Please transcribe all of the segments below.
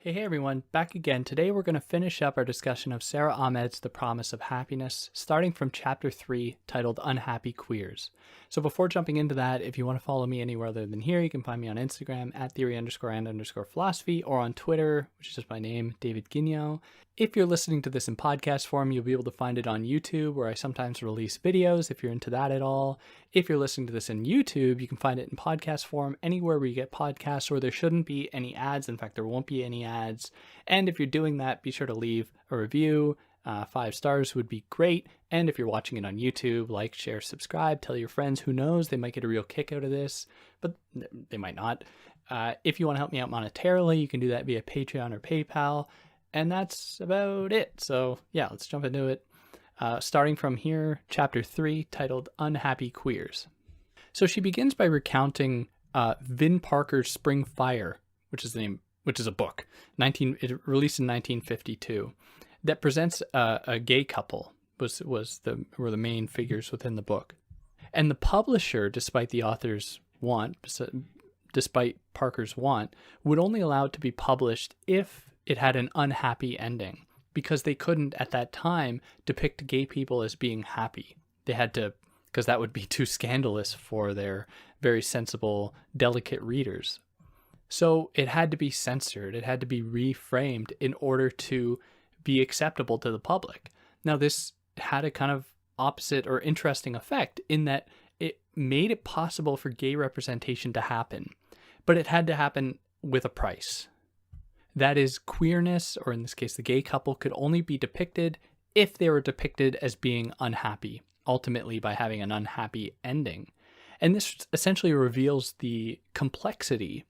Hey everyone, back again. Today we're going to finish up our discussion of Sara Ahmed's The Promise of Happiness, starting from chapter 3, titled Unhappy Queers. So before jumping into that, if you want to follow me anywhere other than here, you can find me on Instagram at theory_and_philosophy or on Twitter, which is just my name, David Guigno. If you're listening to this in podcast form, you'll be able to find it on YouTube, where I sometimes release videos if you're into that at all. If you're listening to this in YouTube, you can find it in podcast form anywhere where you get podcasts, where there shouldn't be any ads. In fact, there won't be any ads. And if you're doing that, be sure to leave a review. 5 stars would be great. And if you're watching it on YouTube, like, share, subscribe, tell your friends. Who knows, they might get a real kick out of this, but they might not. If you want to help me out monetarily, you can do that via Patreon or PayPal. And that's about it. So yeah, let's jump into it. Starting from here, chapter 3, titled Unhappy Queers. So she begins by recounting Vin Parker's Spring Fire, which is a book, it released in 1952, that presents a gay couple were the main figures within the book. And the publisher, despite the author's want, despite Parker's want, would only allow it to be published if it had an unhappy ending, because they couldn't at that time depict gay people as being happy. They had to, because that would be too scandalous for their very sensible, delicate readers. So it had to be censored. It had to be reframed in order to be acceptable to the public. Now, this had a kind of opposite or interesting effect in that it made it possible for gay representation to happen, but it had to happen with a price. That is, queerness, or in this case the gay couple, could only be depicted if they were depicted as being unhappy, ultimately by having an unhappy ending. And this essentially reveals the complexity,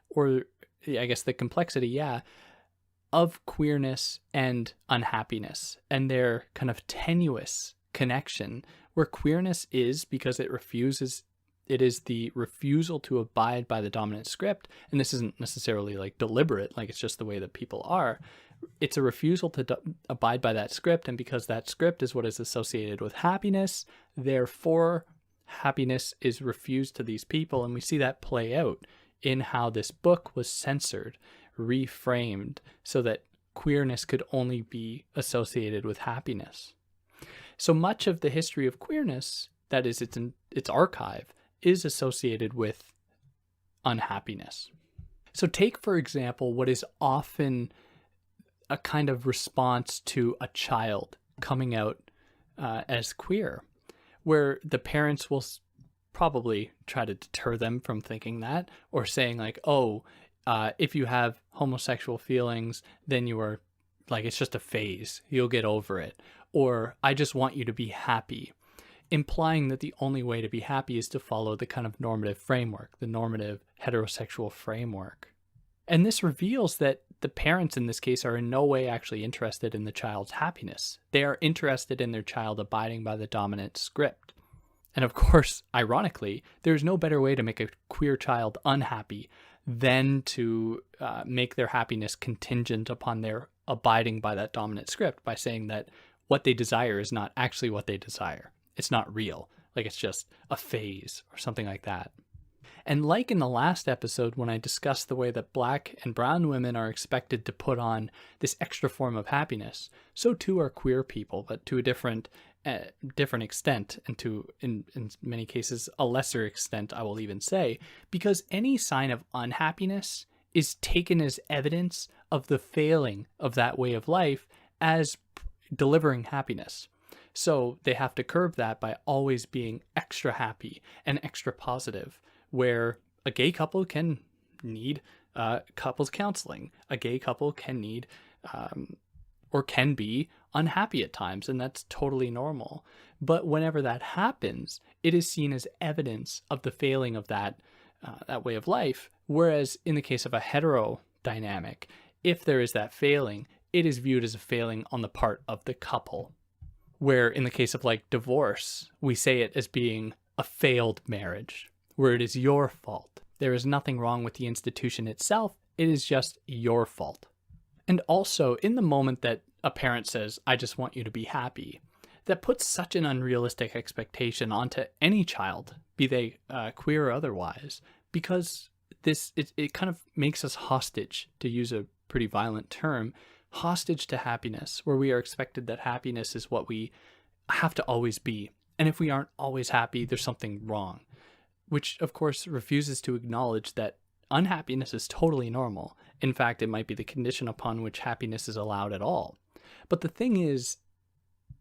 or I guess the complexity, of queerness and unhappiness, and their kind of tenuous connection, where queerness is because it is the refusal to abide by the dominant script. And this isn't necessarily like deliberate, like it's just the way that people are. It's a refusal to abide by that script. And because that script is what is associated with happiness, therefore happiness is refused to these people. And we see that play out in how this book was censored, reframed, so that queerness could only be associated with happiness. So much of the history of queerness, that is its archive, is associated with unhappiness. So take, for example, what is often a kind of response to a child coming out as queer, where the parents will probably try to deter them from thinking that, or saying like, if you have homosexual feelings, then you are like, it's just a phase, you'll get over it. Or I just want you to be happy, implying that the only way to be happy is to follow the kind of normative framework, the normative heterosexual framework. And this reveals that the parents in this case are in no way actually interested in the child's happiness. They are interested in their child abiding by the dominant script. And of course, ironically, there's no better way to make a queer child unhappy than to make their happiness contingent upon their abiding by that dominant script, by saying that what they desire is not actually what they desire. It's not real, like it's just a phase or something like that. And like in the last episode when I discussed the way that Black and brown women are expected to put on this extra form of happiness, so too are queer people, but to a different extent, and to, in many cases, a lesser extent, I will even say, because any sign of unhappiness is taken as evidence of the failing of that way of life as delivering happiness. So they have to curb that by always being extra happy and extra positive, where a gay couple can need couples counseling. A gay couple can need or can be unhappy at times, and that's totally normal. But whenever that happens, it is seen as evidence of the failing of that way of life. Whereas in the case of a hetero dynamic, if there is that failing, it is viewed as a failing on the part of the couple. Where in the case of like divorce, we say it as being a failed marriage, where it is your fault. There is nothing wrong with the institution itself. It is just your fault. And also, in the moment that a parent says, I just want you to be happy, that puts such an unrealistic expectation onto any child, be they queer or otherwise, because it kind of makes us hostage, to use a pretty violent term, hostage to happiness, where we are expected that happiness is what we have to always be. And if we aren't always happy, there's something wrong, which of course refuses to acknowledge that unhappiness is totally normal. In fact, it might be the condition upon which happiness is allowed at all. But the thing is,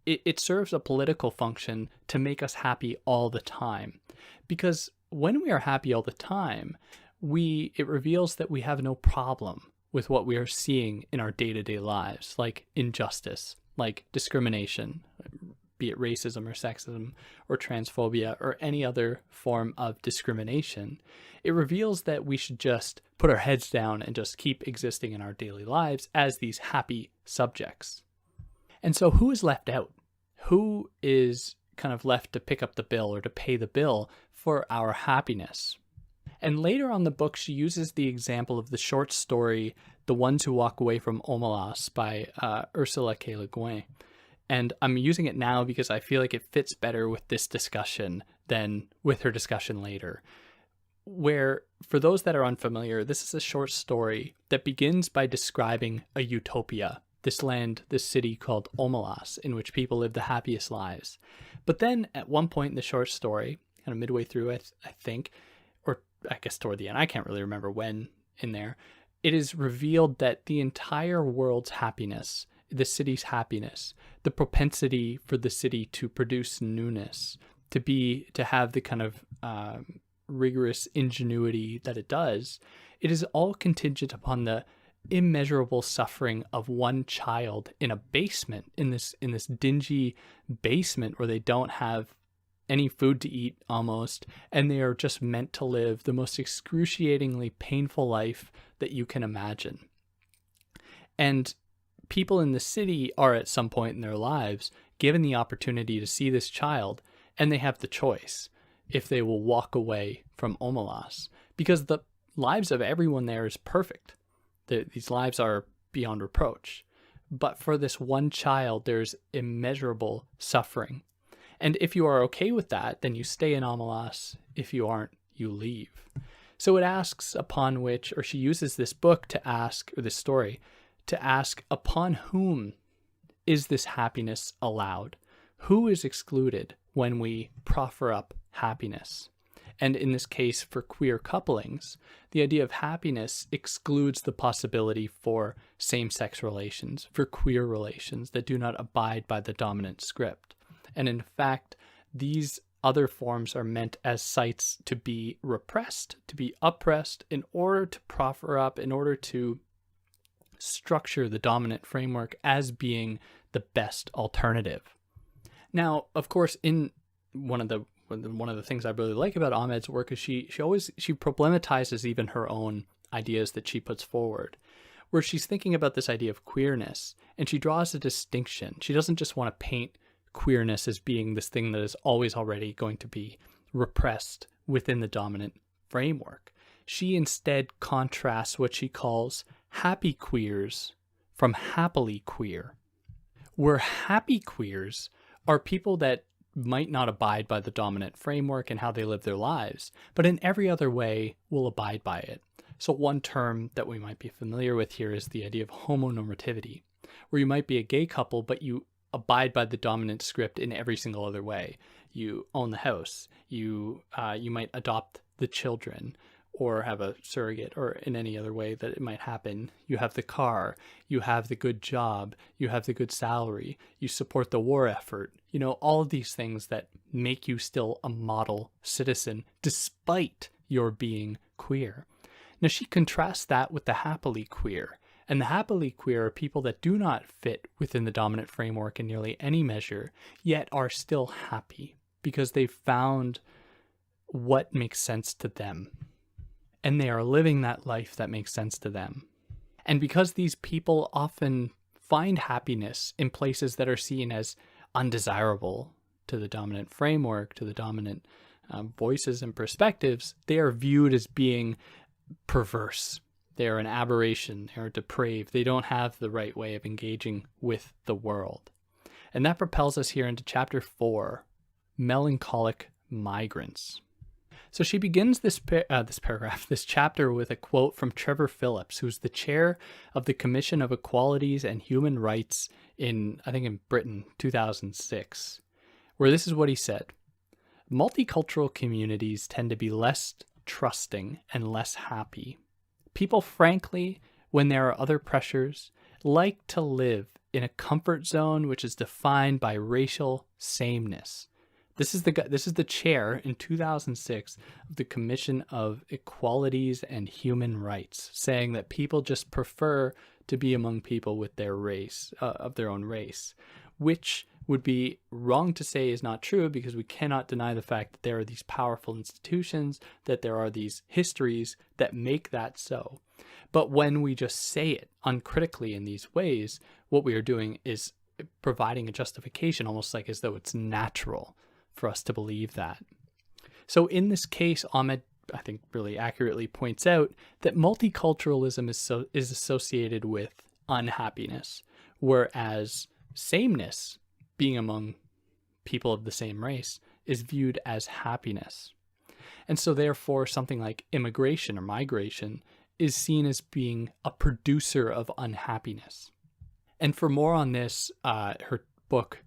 it serves a political function to make us happy all the time. Because when we are happy all the time, it reveals that we have no problem with what we are seeing in our day-to-day lives, like injustice, like discrimination, be it racism or sexism or transphobia or any other form of discrimination. It reveals that we should just put our heads down and just keep existing in our daily lives as these happy subjects. And so who is left out? Who is kind of left to pick up the bill or to pay the bill for our happiness? And later on the book, she uses the example of the short story, The Ones Who Walk Away from Omelas by Ursula K. Le Guin. And I'm using it now because I feel like it fits better with this discussion than with her discussion later. Where, for those that are unfamiliar, this is a short story that begins by describing a utopia, this land, this city called Omelas, in which people live the happiest lives. But then at one point in the short story, kind of midway through it, I think, or I guess toward the end, I can't really remember when in there, it is revealed that the entire world's happiness, the city's happiness, the propensity for the city to produce newness, to have the kind of rigorous ingenuity that it does, it is all contingent upon the immeasurable suffering of one child in a basement, in this dingy basement where they don't have any food to eat almost, and they are just meant to live the most excruciatingly painful life that you can imagine. And people in the city are at some point in their lives given the opportunity to see this child, and they have the choice if they will walk away from Omelas, because the lives of everyone there is perfect. These lives are beyond reproach. But for this one child, there's immeasurable suffering. And if you are okay with that, then you stay in Omelas. If you aren't, you leave. So it asks upon which, or she uses this book to ask, or this story, to ask upon whom is this happiness allowed? Who is excluded when we proffer up happiness? And in this case, for queer couplings, the idea of happiness excludes the possibility for same-sex relations, for queer relations that do not abide by the dominant script. And in fact, these other forms are meant as sites to be repressed, to be oppressed, in order to proffer up, in order to structure the dominant framework as being the best alternative. Now, of course, in one of the things I really like about Ahmed's work is she problematizes even her own ideas that she puts forward, where she's thinking about this idea of queerness, and she draws a distinction. She doesn't just want to paint queerness as being this thing that is always already going to be repressed within the dominant framework. She instead contrasts what she calls happy queers from happily queer, where happy queers are people that might not abide by the dominant framework and how they live their lives, but in every other way will abide by it. So one term that we might be familiar with here is the idea of homonormativity, where you might be a gay couple, but you abide by the dominant script in every single other way. You own the house, you might adopt the children, or have a surrogate, or in any other way that it might happen. You have the car, you have the good job, you have the good salary, you support the war effort, all of these things that make you still a model citizen despite your being queer. Now she contrasts that with the happily queer. And the happily queer are people that do not fit within the dominant framework in nearly any measure, yet are still happy because they've found what makes sense to them. And they are living that life that makes sense to them. And because these people often find happiness in places that are seen as undesirable to the dominant framework, to the dominant voices and perspectives, they are viewed as being perverse. They are an aberration. They are depraved. They don't have the right way of engaging with the world. And that propels us here into chapter 4, Melancholic Migrants. So she begins this chapter with a quote from Trevor Phillips, who's the chair of the Commission of Equalities and Human Rights in Britain, 2006, where this is what he said. Multicultural communities tend to be less trusting and less happy. People, frankly, when there are other pressures, like to live in a comfort zone which is defined by racial sameness. This is the chair in 2006 of the Commission of Equalities and Human Rights, saying that people just prefer to be among people with their race, of their own race, which would be wrong to say is not true, because we cannot deny the fact that there are these powerful institutions, that there are these histories that make that so. But when we just say it uncritically in these ways, what we are doing is providing a justification, almost like as though it's natural for us to believe that. So in this case, Ahmed, I think, really accurately points out that multiculturalism is associated with unhappiness, whereas sameness, being among people of the same race, is viewed as happiness. And so therefore something like immigration or migration is seen as being a producer of unhappiness. And for more on this, her book,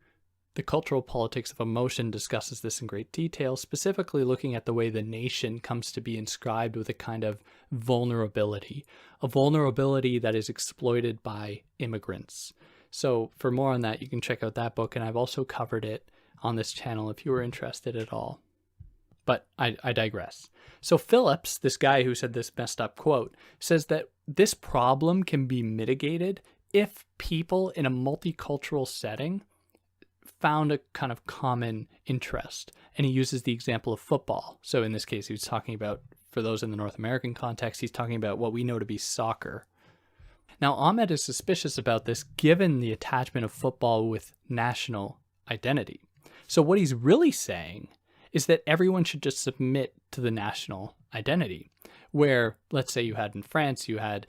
The Cultural Politics of Emotion, discusses this in great detail, specifically looking at the way the nation comes to be inscribed with a kind of vulnerability, a vulnerability that is exploited by immigrants. So for more on that, you can check out that book, and I've also covered it on this channel if you were interested at all. But I digress. So Phillips, this guy who said this messed up quote, says that this problem can be mitigated if people in a multicultural setting found a kind of common interest. And he uses the example of football. So in this case, he was talking about, for those in the North American context, he's talking about what we know to be soccer. Now, Ahmed is suspicious about this given the attachment of football with national identity. So what he's really saying is that everyone should just submit to the national identity, where, let's say you had in France, you had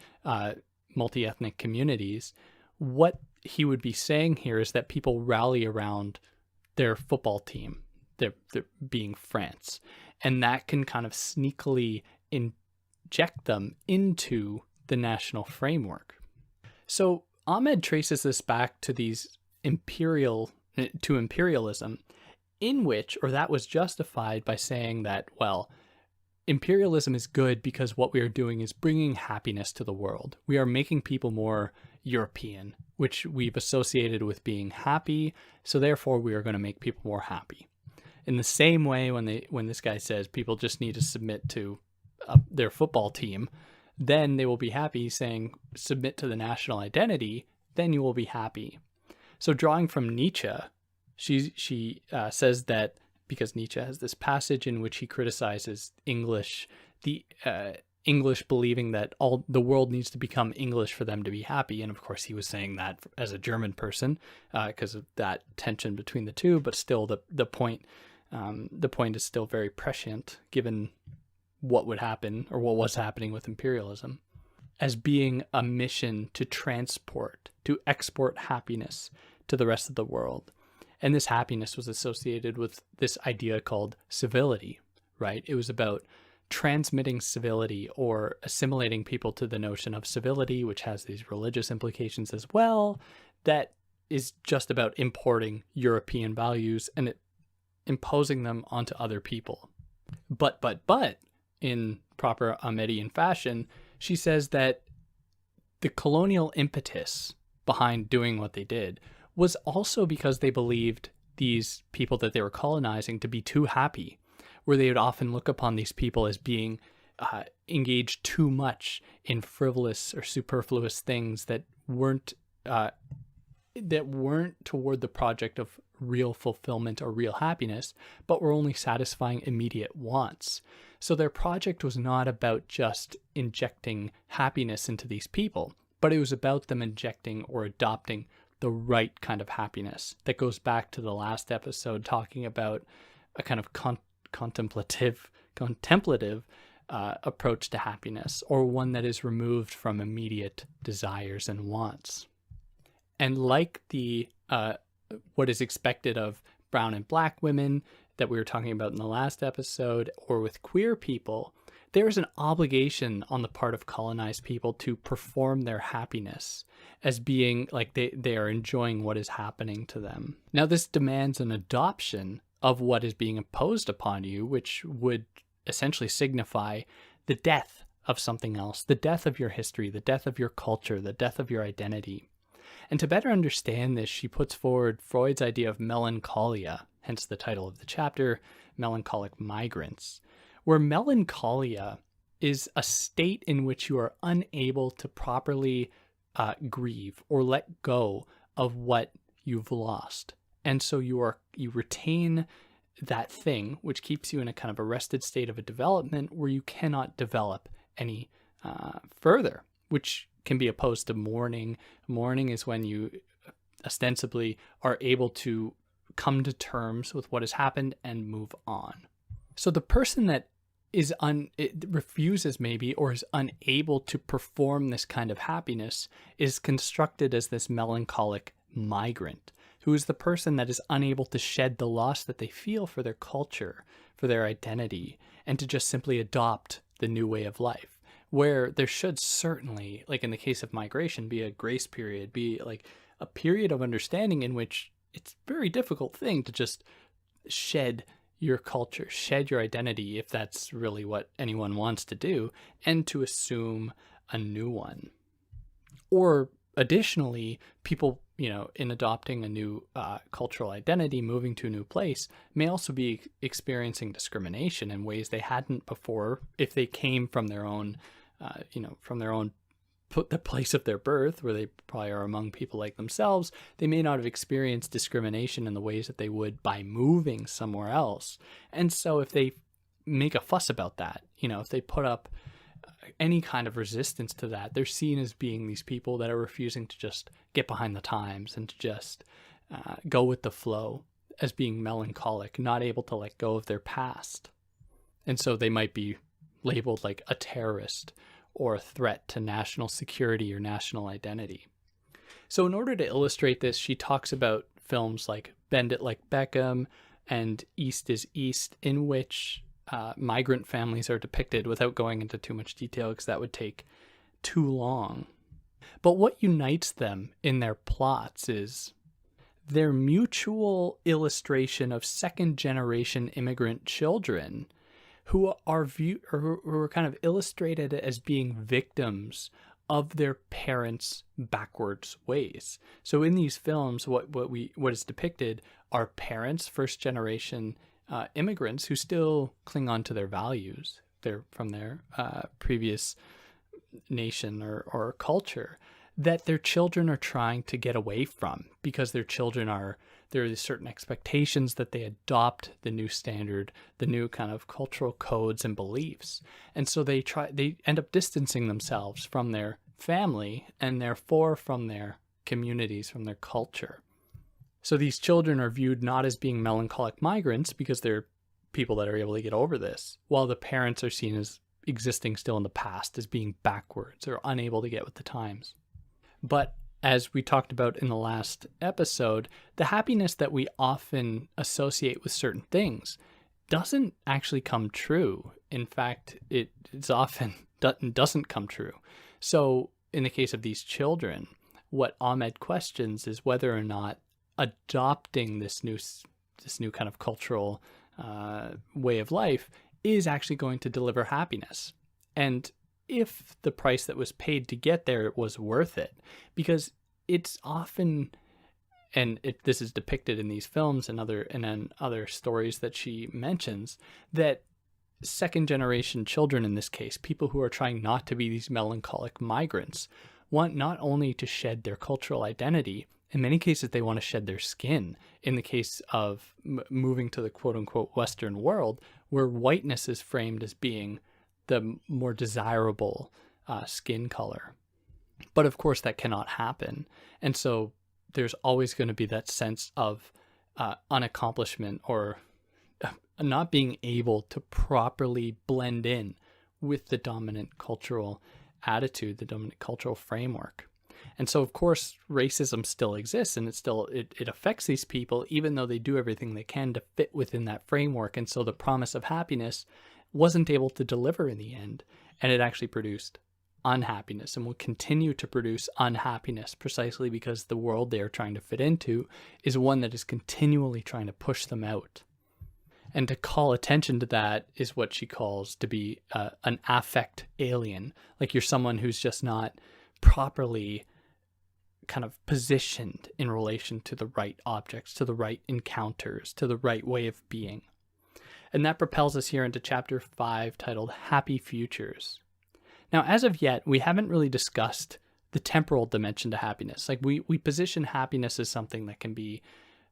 multi-ethnic communities. What he would be saying here is that people rally around their football team, their being France, and that can kind of sneakily inject them into the national framework. So Ahmed traces this back to imperialism, in which, or that was justified by saying that, well, imperialism is good because what we are doing is bringing happiness to the world. We are making people more European, which we've associated with being happy, so therefore we are going to make people more happy. In the same way, when this guy says people just need to submit to their football team, then they will be happy, saying submit to the national identity, then you will be happy. So drawing from Nietzsche, she says that, because Nietzsche has this passage in which he criticizes English, the English believing that all the world needs to become English for them to be happy. And of course he was saying that as a German person, because of that tension between the two, but still the point is still very prescient given what would happen, or what was happening with imperialism, as being a mission to export happiness to the rest of the world. And this happiness was associated with this idea called civility, right? It was about transmitting civility, or assimilating people to the notion of civility, which has these religious implications as well, that is just about importing European values and imposing them onto other people. But, in proper Ahmedian fashion, she says that the colonial impetus behind doing what they did was also because they believed these people that they were colonizing to be too happy, where they would often look upon these people as being engaged too much in frivolous or superfluous things that weren't toward the project of real fulfillment or real happiness, but were only satisfying immediate wants. So their project was not about just injecting happiness into these people, but it was about them injecting or adopting the right kind of happiness. That goes back to the last episode, talking about a kind of contemplative approach to happiness, or one that is removed from immediate desires and wants. And like the what is expected of brown and black women, that we were talking about in the last episode, or with queer people, there's an obligation on the part of colonized people to perform their happiness as being like they are enjoying what is happening to them. Now, this demands an adoption of what is being imposed upon you, which would essentially signify the death of something else, the death of your history, the death of your culture, the death of your identity. And to better understand this, she puts forward Freud's idea of melancholia, hence the title of the chapter, Melancholic Migrants, where melancholia is a state in which you are unable to properly grieve or let go of what you've lost. And so you retain that thing, which keeps you in a kind of arrested state of a development where you cannot develop any further, which can be opposed to mourning. Mourning is when you ostensibly are able to come to terms with what has happened and move on. So the person that refuses maybe, or is unable to perform this kind of happiness, is constructed as this melancholic migrant, who is the person that is unable to shed the loss that they feel for their culture, for their identity, and to just simply adopt the new way of life. Where there should certainly, like in the case of migration, be a grace period, be like a period of understanding in which it's a very difficult thing to just shed your culture, shed your identity, if that's really what anyone wants to do, and to assume a new one. Or additionally, people, in adopting a new cultural identity, moving to a new place, may also be experiencing discrimination in ways they hadn't before if they came from their own the place of their birth, where they probably are among people like themselves. They may not have experienced discrimination in the ways that they would by moving somewhere else. And so if they make a fuss about that, if they put up any kind of resistance to that, they're seen as being these people that are refusing to just get behind the times and to just go with the flow, as being melancholic, not able to let go of their past. And so they might be labeled like a terrorist or a threat to national security or national identity. So in order to illustrate this, she talks about films like Bend It Like Beckham and East is East, in which migrant families are depicted, without going into too much detail because that would take too long. But what unites them in their plots is their mutual illustration of second-generation immigrant children who are kind of illustrated as being victims of their parents' backwards ways. So in these films, what is depicted are parents, first-generation immigrants, who still cling on to their values. They're from their previous nation or culture, that their children are trying to get away from, because there are certain expectations that they adopt the new standard, the new kind of cultural codes and beliefs. And so they end up distancing themselves from their family and therefore from their communities, from their culture. So these children are viewed not as being melancholic migrants because they're people that are able to get over this, while the parents are seen as existing still in the past, as being backwards or unable to get with the times. But as we talked about in the last episode, the happiness that we often associate with certain things doesn't actually come true. In fact, it's often doesn't come true. So in the case of these children, what Ahmed questions is whether or not adopting this new kind of cultural way of life is actually going to deliver happiness. And if the price that was paid to get there was worth it, because it's often, and this is depicted in these films and other stories that she mentions, that second generation children, in this case, people who are trying not to be these melancholic migrants, want not only to shed their cultural identity, in many cases they want to shed their skin. In the case of moving to the quote-unquote Western world, where whiteness is framed as being the more desirable skin color. But of course that cannot happen. And so there's always going to be that sense of unaccomplishment, or not being able to properly blend in with the dominant cultural attitude, the dominant cultural framework. And so, of course, racism still exists, and it affects these people, even though they do everything they can to fit within that framework. And so the promise of happiness wasn't able to deliver in the end, and it actually produced unhappiness and will continue to produce unhappiness precisely because the world they are trying to fit into is one that is continually trying to push them out. And to call attention to that is what she calls to be an affect alien. Like you're someone who's just not properly kind of positioned in relation to the right objects, to the right encounters, to the right way of being. And that propels us here into chapter 5, titled Happy Futures. Now, as of yet, we haven't really discussed the temporal dimension to happiness. Like we position happiness as something that can be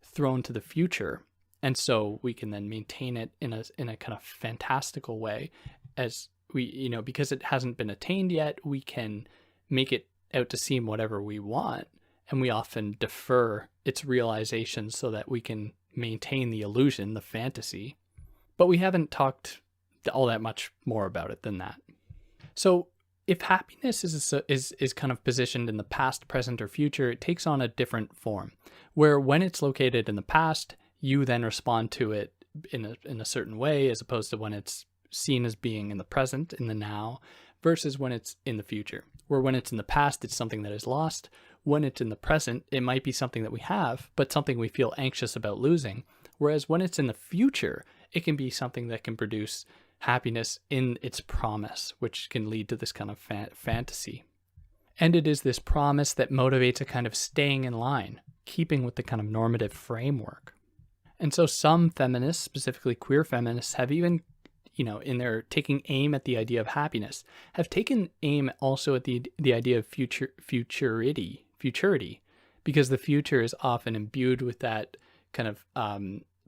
thrown to the future. And so we can then maintain it in a kind of fantastical way as we, because it hasn't been attained yet, we can make it out to seem whatever we want. And we often defer its realization so that we can maintain the illusion, the fantasy. But we haven't talked all that much more about it than that. So if happiness is kind of positioned in the past, present, or future, it takes on a different form, where when it's located in the past, you then respond to it in a certain way, as opposed to when it's seen as being in the present, in the now, versus when it's in the future, where when it's in the past, it's something that is lost. When it's in the present, it might be something that we have, but something we feel anxious about losing. Whereas when it's in the future, it can be something that can produce happiness in its promise, which can lead to this kind of fantasy. And it is this promise that motivates a kind of staying in line, keeping with the kind of normative framework. And so some feminists, specifically queer feminists, have even, in their taking aim at the idea of happiness, have taken aim also at the idea of futurity, because the future is often imbued with that kind of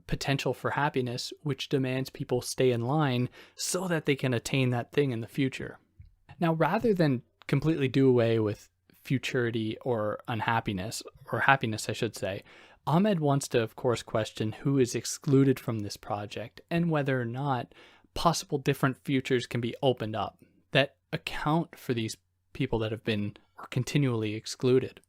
potential for happiness, which demands people stay in line so that they can attain that thing in the future. Now, rather than completely do away with futurity or unhappiness, or happiness, I should say, Ahmed wants to, of course, question who is excluded from this project and whether or not possible different futures can be opened up that account for these people that have been or continually excluded.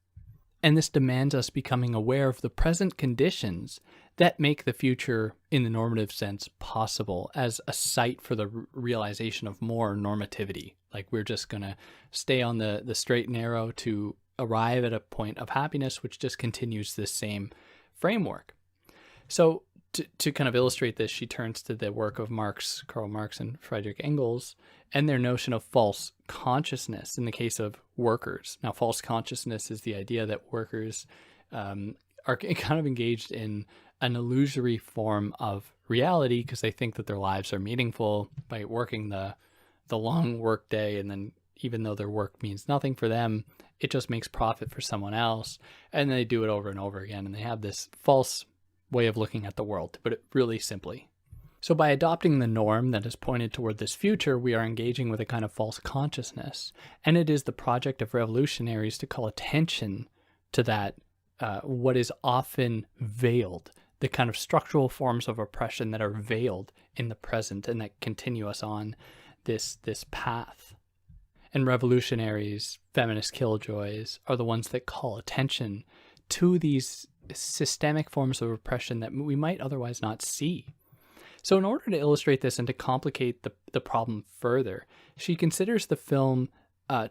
And this demands us becoming aware of the present conditions that make the future, in the normative sense, possible as a site for the realization of more normativity. Like we're just going to stay on the straight and narrow to arrive at a point of happiness, which just continues this same framework. So to kind of illustrate this, she turns to the work of Karl Marx and Friedrich Engels, and their notion of false consciousness in the case of workers. Now, false consciousness is the idea that workers are kind of engaged in an illusory form of reality because they think that their lives are meaningful by working the long work day, and then even though their work means nothing for them, it just makes profit for someone else, and they do it over and over again, and they have this false way of looking at the world, to put it really simply. So by adopting the norm that is pointed toward this future, we are engaging with a kind of false consciousness, and it is the project of revolutionaries to call attention to that, what is often veiled, the kind of structural forms of oppression that are veiled in the present and that continue us on this path. And revolutionaries, feminist killjoys, are the ones that call attention to these systemic forms of oppression that we might otherwise not see. So in order to illustrate this and to complicate the problem further, she considers the film,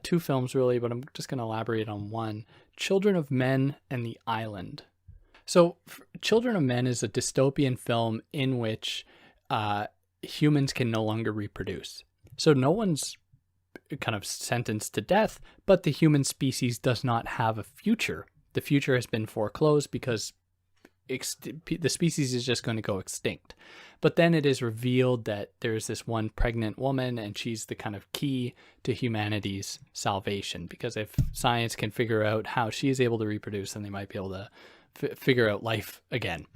two films really, but I'm just going to elaborate on one, Children of Men and The Island. So Children of Men is a dystopian film in which humans can no longer reproduce. So no one's kind of sentenced to death, but the human species does not have a future. The future has been foreclosed because the species is just going to go extinct. But then it is revealed that there's this one pregnant woman, and she's the kind of key to humanity's salvation, because if science can figure out how she is able to reproduce, then they might be able to figure out life again.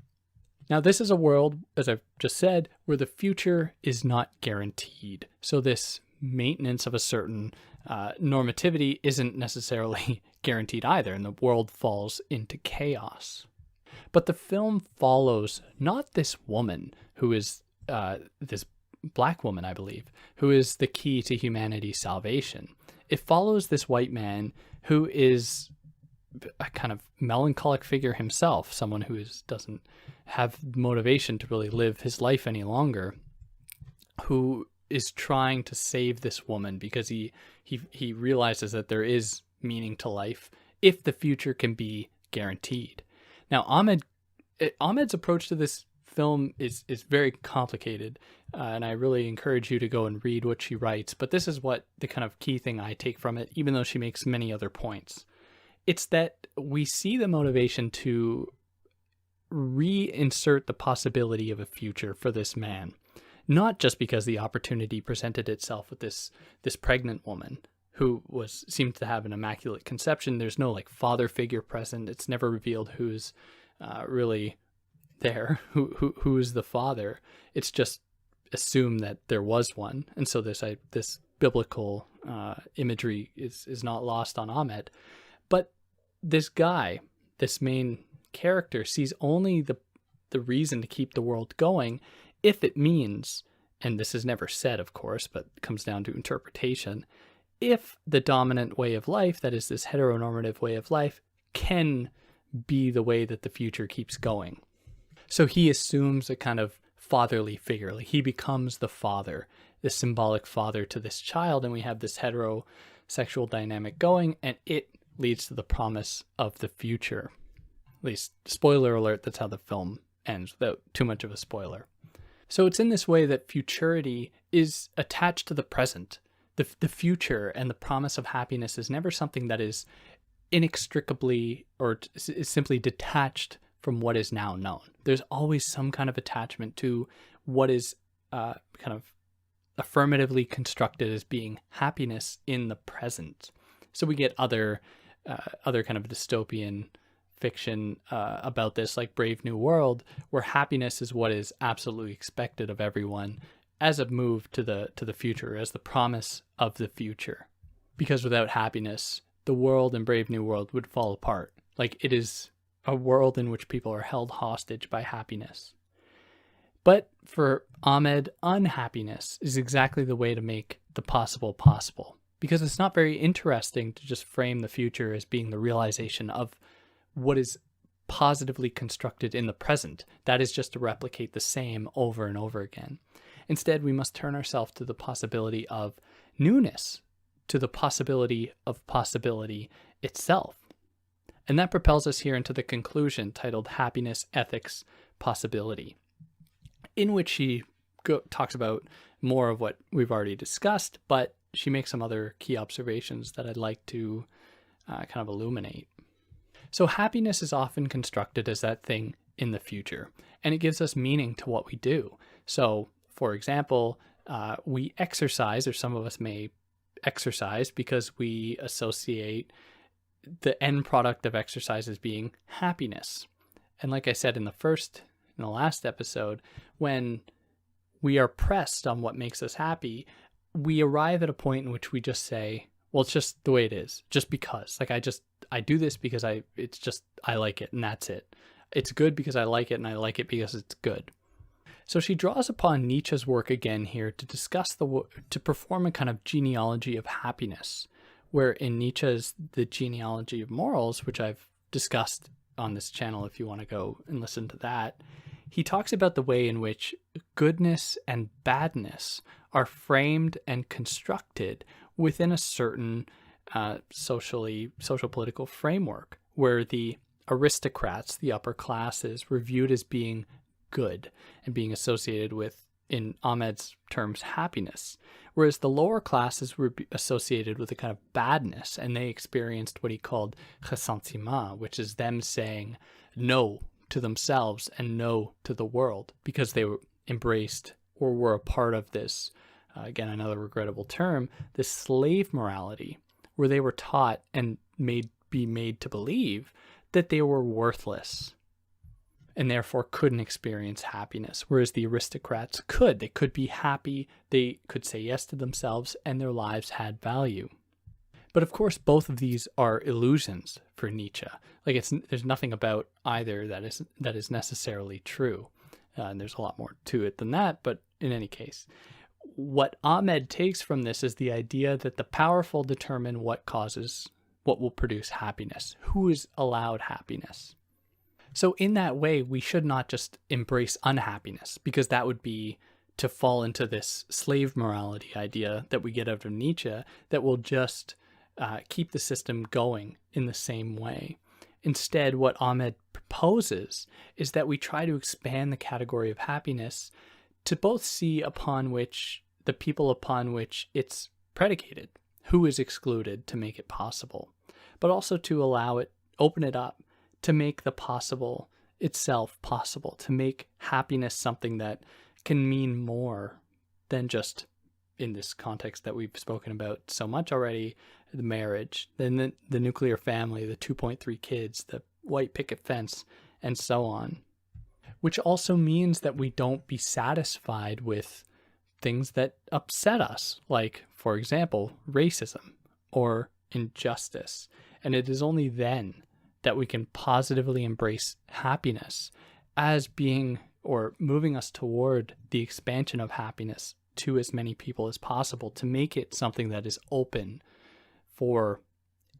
Now, this is a world, as I've just said, where the future is not guaranteed. So this maintenance of a certain normativity isn't necessarily guaranteed either, and the world falls into chaos. But the film follows not this woman who is this black woman, I believe, who is the key to humanity's salvation. It follows this white man who is a kind of melancholic figure himself, someone who doesn't have motivation to really live his life any longer, who is trying to save this woman because he realizes that there is meaning to life if the future can be guaranteed. Now, Ahmed's approach to this film is very complicated, and I really encourage you to go and read what she writes. But this is what the kind of key thing I take from it, even though she makes many other points. It's that we see the motivation to reinsert the possibility of a future for this man, not just because the opportunity presented itself with this pregnant woman who seemed to have an immaculate conception. There's no like father figure present. It's never revealed who's really there, who's the father. It's just assumed that there was one, and so this biblical imagery is not lost on Ahmed. But this guy, this main character, sees only the reason to keep the world going if it means, and this is never said, of course, but it comes down to interpretation, if the dominant way of life, that is this heteronormative way of life, can be the way that the future keeps going. So he assumes a kind of fatherly figure. Like he becomes the father, the symbolic father to this child, and we have this heterosexual dynamic going, and it leads to the promise of the future. At least, spoiler alert, that's how the film ends, without too much of a spoiler. So it's in this way that futurity is attached to the present. The future and the promise of happiness is never something that is inextricably or is simply detached from what is now known. There's always some kind of attachment to what is kind of affirmatively constructed as being happiness in the present. So we get other kind of dystopian fiction about this, like Brave New World, where happiness is what is absolutely expected of everyone as a move to the future, as the promise of the future. Because without happiness, the world in Brave New World would fall apart. Like it is a world in which people are held hostage by happiness. But for Ahmed, unhappiness is exactly the way to make the possible possible. Because it's not very interesting to just frame the future as being the realization of what is positively constructed in the present. That is just to replicate the same over and over again. Instead, we must turn ourselves to the possibility of newness, to the possibility of possibility itself. And that propels us here into the conclusion titled Happiness, Ethics, Possibility, in which she talks about more of what we've already discussed, but she makes some other key observations that I'd like to kind of illuminate. So happiness is often constructed as that thing in the future, and it gives us meaning to what we do. So, for example, we exercise, or some of us may exercise because we associate the end product of exercise as being happiness. And like I said in the last episode, when we are pressed on what makes us happy, we arrive at a point in which we just say, well, it's just the way it is, just because. Like I do this because I like it, and that's it. It's good because I like it, and I like it because it's good. So she draws upon Nietzsche's work again here to discuss to perform a kind of genealogy of happiness, where in Nietzsche's The Genealogy of Morals, which I've discussed on this channel if you want to go and listen to that, he talks about the way in which goodness and badness are framed and constructed within a certain social political framework, where the aristocrats, the upper classes, were viewed as being good and being associated with, in Ahmed's terms, happiness, whereas the lower classes were associated with a kind of badness, and they experienced what he called ressentiment, which is them saying no to themselves and no to the world because they were embraced or were a part of this, again, another regrettable term, this slave morality, where they were taught and be made to believe that they were worthless and therefore couldn't experience happiness, whereas the aristocrats could. They could be happy, they could say yes to themselves, and their lives had value. But of course, both of these are illusions for Nietzsche. Like there's nothing about either that is necessarily true. And there's a lot more to it than that, but in any case, what Ahmed takes from this is the idea that the powerful determine what what will produce happiness, who is allowed happiness. So in that way, we should not just embrace unhappiness, because that would be to fall into this slave morality idea that we get out of Nietzsche that will just keep the system going in the same way. Instead, what Ahmed proposes is that we try to expand the category of happiness to both see upon which the people upon which it's predicated, who is excluded, to make it possible, but also to allow it, open it up to make the possible itself possible, to make happiness something that can mean more than just, in this context that we've spoken about so much already, the marriage, then the nuclear family, the 2.3 kids, the white picket fence, and so on. Which also means that we don't be satisfied with things that upset us, like, for example, racism or injustice. And it is only then that we can positively embrace happiness as being, or moving us toward the expansion of happiness to as many people as possible, to make it something that is open for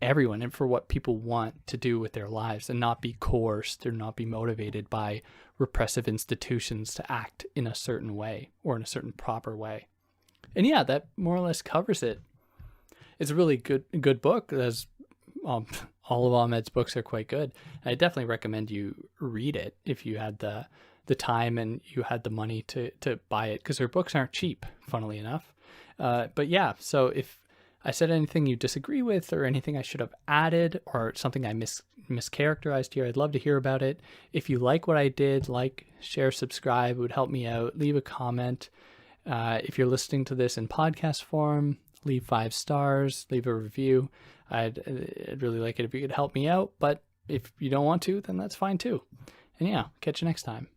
everyone and for what people want to do with their lives, and not be coerced or not be motivated by repressive institutions to act in a certain way or in a certain proper way. And yeah, that more or less covers it. It's a really good book. As all of Ahmed's books are quite good. I definitely recommend you read it if you had the time and you had the money to buy it, because her books aren't cheap, funnily enough. But yeah, so if I said anything you disagree with, or anything I should have added, or something I mischaracterized here, I'd love to hear about it. If you like what I did, like, share, subscribe, it would help me out. Leave a comment. If you're listening to this in podcast form, leave 5 stars, leave a review. I'd really like it if you could help me out, but if you don't want to, then that's fine too. And yeah, catch you next time.